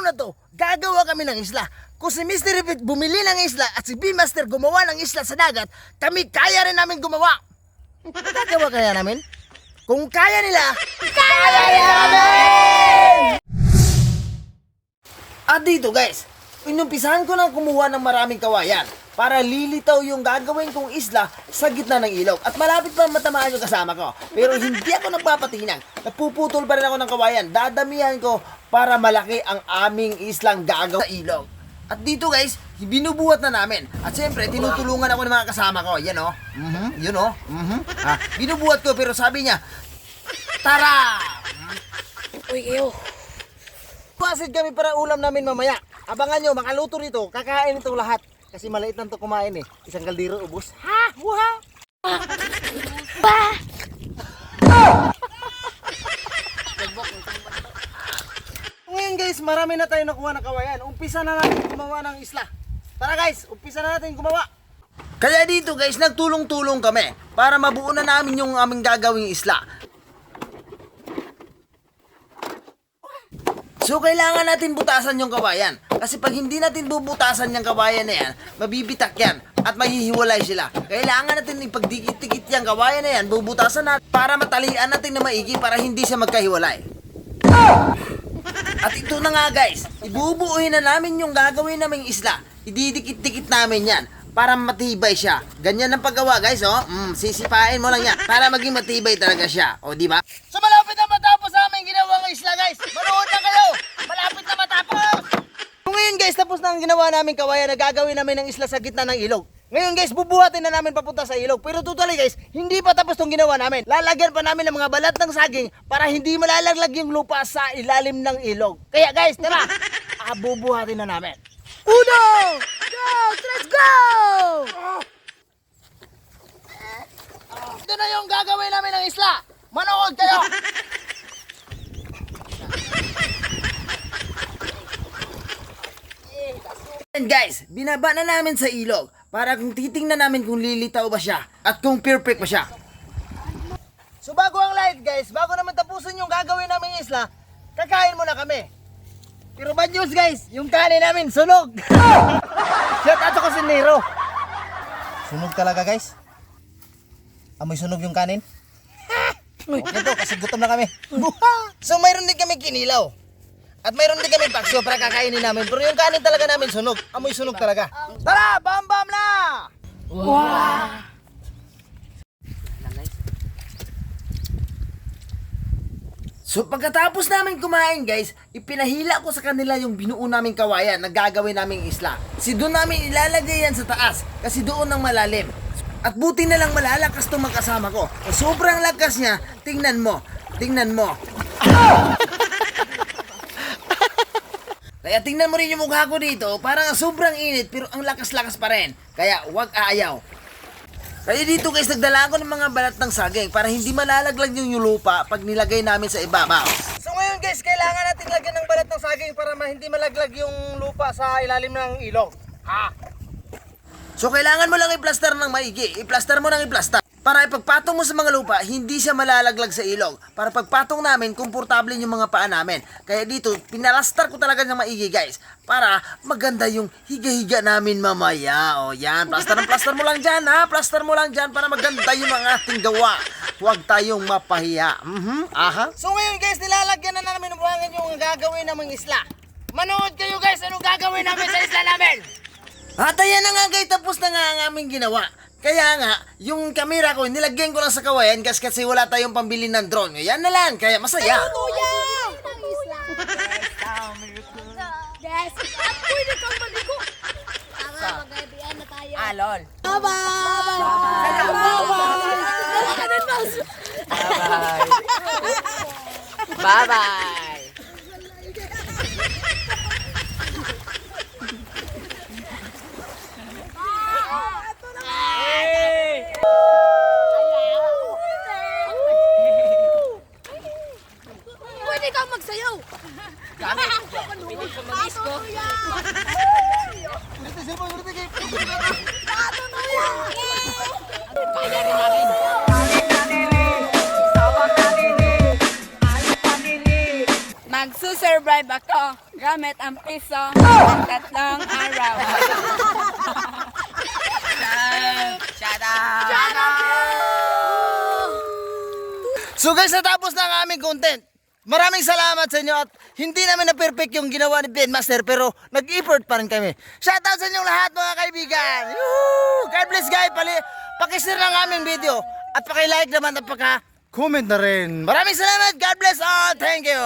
na to, gagawa kami ng isla. Kung si Mr. Repeat bumili ng isla at si B-Master gumawa ng isla sa dagat, kami kaya rin namin gumawa. Gagawa kaya namin? Kung kaya nila, kaya namin! At dito guys, inumpisahan ko na kumuha ng maraming kawayan para lilitaw yung gagawin kong isla sa gitna ng ilog. At malapit pa matamaan yung kasama ko. Pero hindi ako nagpapatinag. Nagpuputol pa rin ako ng kawayan. Dadamihan ko para malaki ang aming islang gagawa sa ilog. At dito guys, binubuhat na namin. At siyempre, tinutulungan ako ng mga kasama ko. Yan o. Yun o. Binubuhat ko pero sabi niya, tara! Uy, ew. Pasid kami para ulam namin mamaya. Abangan nyo, makaluto nito. Kakain itong lahat. Kasi maliit lang ito kumain eh. Isang kaldero ubos. Ha! Buha! Ngayon guys, marami na tayo nakuha ng kawayan. Umpisa na natin gumawa ng isla. Tara guys, umpisa na natin gumawa. Kaya dito guys, nagtulong-tulong kami para mabuo na namin yung aming gagawing isla. So kailangan natin butasan yung kawayan. Kasi pag hindi natin bubutasan yung kawayan na yan, mabibitak yan at mahihiwalay sila. Kailangan natin ipagdikit-dikit yung kawayan na yan, bubutasan natin para matalian natin na maigi para hindi siya magkahiwalay. At ito na nga guys, ibubuuhin na namin yung gagawin naming isla. Ididikit-dikit namin yan para matibay siya. Ganyan ang paggawa guys, oh. Sisipain mo lang yan para maging matibay talaga siya. O, di ba? So malapit na matapos sa aming ginawang isla guys. Manood na kayo. Malapit na matapos. So ngayon guys, tapos na ang ginawa namin kawayan na gagawin namin ng isla sa gitna ng ilog. Ngayon guys, bubuhatin na namin papunta sa ilog. Pero totally guys, hindi pa tapos tong ginawa namin. Lalagyan pa namin ng mga balat ng saging para hindi malalaglag yung lupa sa ilalim ng ilog. Kaya guys, tara, bubuhatin na namin. Uno! Go! Let's go! Ito na yung gagawin namin ng isla. Manood kayo! And guys, binaba na namin sa ilog para kung titingnan namin kung lilitaw ba siya at kung perfect ba siya. So bago ang light guys, bago naman tapusin yung gagawin namin isla, kakain muna kami. Pero bad news guys, yung kanin namin sunog. Shout out sa kusinero. Sunog talaga guys. Amoy sunog yung kanin. Ito kasi gutom na kami. So mayroon din kami kinilaw. At mayroon din kami paksyo para kakainin namin. Pero yung kanin talaga namin sunog. Amoy sunog talaga. Tara, bam bam na! Wow! So pagkatapos namin kumain guys, ipinahila ko sa kanila yung binuo naming kawayan na gagawin naming isla. Kasi doon namin ilalagay yan sa taas kasi doon ang malalim. At buti na lang malalakas itong magkasama ko. Sobrang lakas niya, tingnan mo. Tingnan mo. Kaya tingnan mo rin yung mukha ko dito, parang sobrang init pero ang lakas-lakas pa rin. Kaya huwag aayaw. Kaya dito guys, nagdala ako ng mga balat ng saging para hindi malalaglag yung lupa pag nilagay namin sa ibabaw. So ngayon guys, kailangan natin lagyan ng balat ng saging para hindi malaglag yung lupa sa ilalim ng ilog. So kailangan mo lang i-plaster ng maigi. I-plaster mo lang i-plaster. Para ipagpatong mo sa mga lupa, hindi siya malalaglag sa ilog. Para pagpatong namin, komportable yung mga paa namin. Kaya dito, pinalastar ko talaga ng maigi guys. Para maganda yung higa-higa namin mamaya. O yan, plaster mo lang dyan ha. Plaster mo lang dyan para maganda yung mga ating gawa. Huwag tayong mapahiya. So ngayon guys, nilalagyan na namin ng buhangin yung gagawin namang isla. Manood kayo guys, anong gagawin namin sa isla namin? At ayan na nga guys, tapos na nga ang aming ginawa. Kaya nga, yung camera ko, nilagyan ko lang sa kawayan kasi wala tayong pambili ng drone. Yan na lang, kaya masaya. Kuya! Yes! At pwede kang maligo! Tara, mag-ibian na tayo. Lol. Bye-bye! Bye-bye. Bye-bye. Pwede kang magsayaw! Pwede ko mag-isco. Kaya rin namin. Magsusurvive Nag-live ako gamit ang piso ng 3 araw. Shout out! So guys, natapos na ang aming content. Maraming salamat sa inyo at hindi namin na-perfect yung ginawa ni Ben Master pero nag-effort pa rin kami. Shoutout sa inyong lahat mga kaibigan. Yoo! God bless guys. Pakishare ng aming video at pakilike naman at paka-comment na rin. Maraming salamat. God bless all. Thank you.